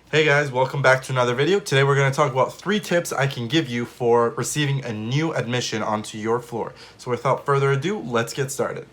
Hey guys, welcome back to another video. Today we're going to talk about 3 tips I can give you for receiving a new admission onto your floor. So without further ado, let's get started.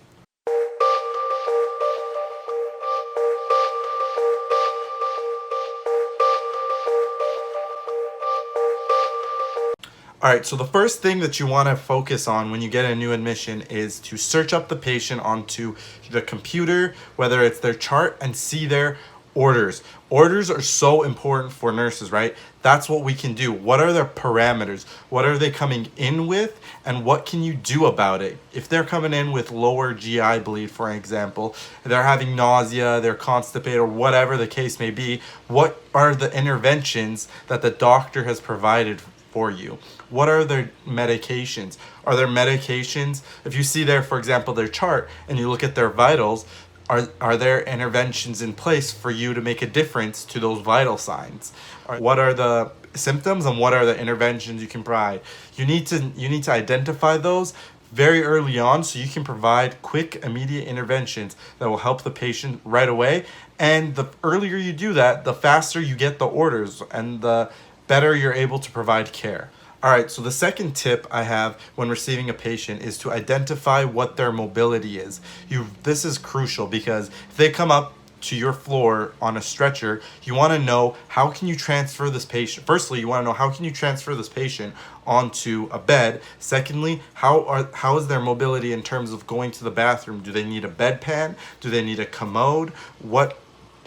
Alright, so the first thing that you want to focus on when you get a new admission is to search up the patient onto the computer, whether it's their chart, and see their orders. Orders are so important for nurses, right? That's what we can do. What are their parameters? What are they coming in with? And what can you do about it? If they're coming in with lower GI bleed, for example, they're having nausea, they're constipated, or whatever the case may be, what are the interventions that the doctor has provided for you? What are their medications? Are there medications? If you see there, for example, their chart and you look at their vitals, are there interventions in place for you to make a difference to those vital signs? What are the symptoms and what are the interventions you can provide? You need to identify those very early on so you can provide quick, immediate interventions that will help the patient right away. And the earlier you do that, the faster you get the orders and the better you're able to provide care. All right, so the second tip I have when receiving a patient is to identify what their mobility is. This is crucial because if they come up to your floor on a stretcher, you want to know how can you transfer this patient. Firstly, you want to know how can you transfer this patient onto a bed. Secondly, how is their mobility in terms of going to the bathroom? Do they need a bedpan? Do they need a commode?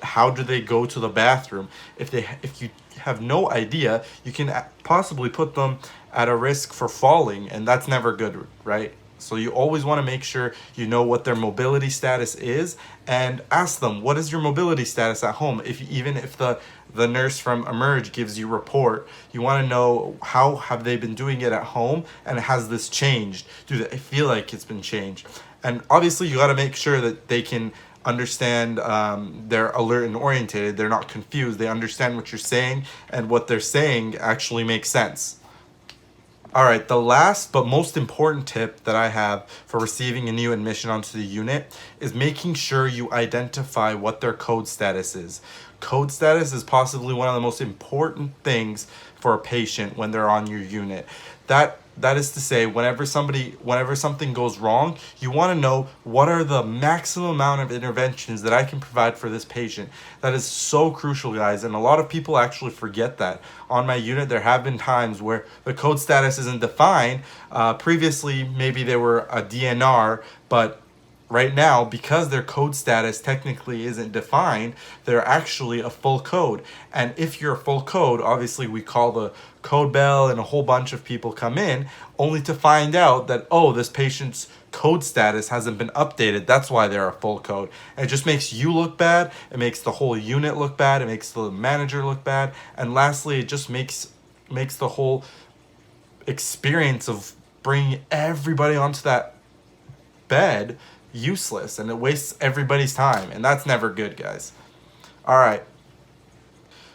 How do they go to the bathroom? If you have no idea, you can possibly put them at a risk for falling, and that's never good, right? So you always want to make sure you know what their mobility status is and ask them, what is your mobility status at home? Even if the nurse from Emerge gives you a report, you want to know how have they been doing it at home, and has this changed? Do they feel like it's been changed? And obviously you got to make sure that they can understand, they're alert and oriented, they're not confused, they understand what you're saying, and what they're saying actually makes sense. All right, the last but most important tip that I have for receiving a new admission onto the unit is making sure you identify what their code status is. Code status is possibly one of the most important things for a patient when they're on your unit. That is to say, whenever something goes wrong, you want to know what are the maximum amount of interventions that I can provide for this patient. That is so crucial, guys, and a lot of people actually forget that. On my unit, there have been times where the code status isn't defined. Previously, maybe they were a DNR, but right now, because their code status technically isn't defined, they're actually a full code. And if you're a full code, obviously we call the code bell and a whole bunch of people come in, only to find out that, oh, this patient's code status hasn't been updated. That's why they're a full code. And it just makes you look bad. It makes the whole unit look bad. It makes the manager look bad. And lastly, it just makes the whole experience of bringing everybody onto that bed useless, and it wastes everybody's time, and that's never good, guys. All right,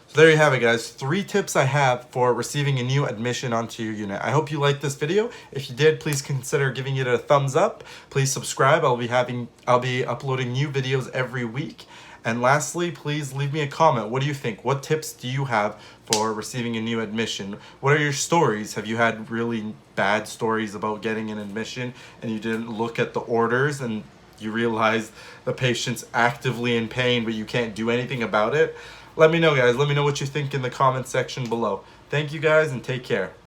so there you have it, guys. 3 tips I have for receiving a new admission onto your unit. I hope you liked this video. If you did, please consider giving it a thumbs up. Please subscribe. I'll be uploading new videos every week. And lastly, please leave me a comment. What do you think? What tips do you have for receiving a new admission? What are your stories? Have you had really bad stories about getting an admission and you didn't look at the orders and you realized the patient's actively in pain but you can't do anything about it? Let me know, guys. Let me know what you think in the comment section below. Thank you, guys, and take care.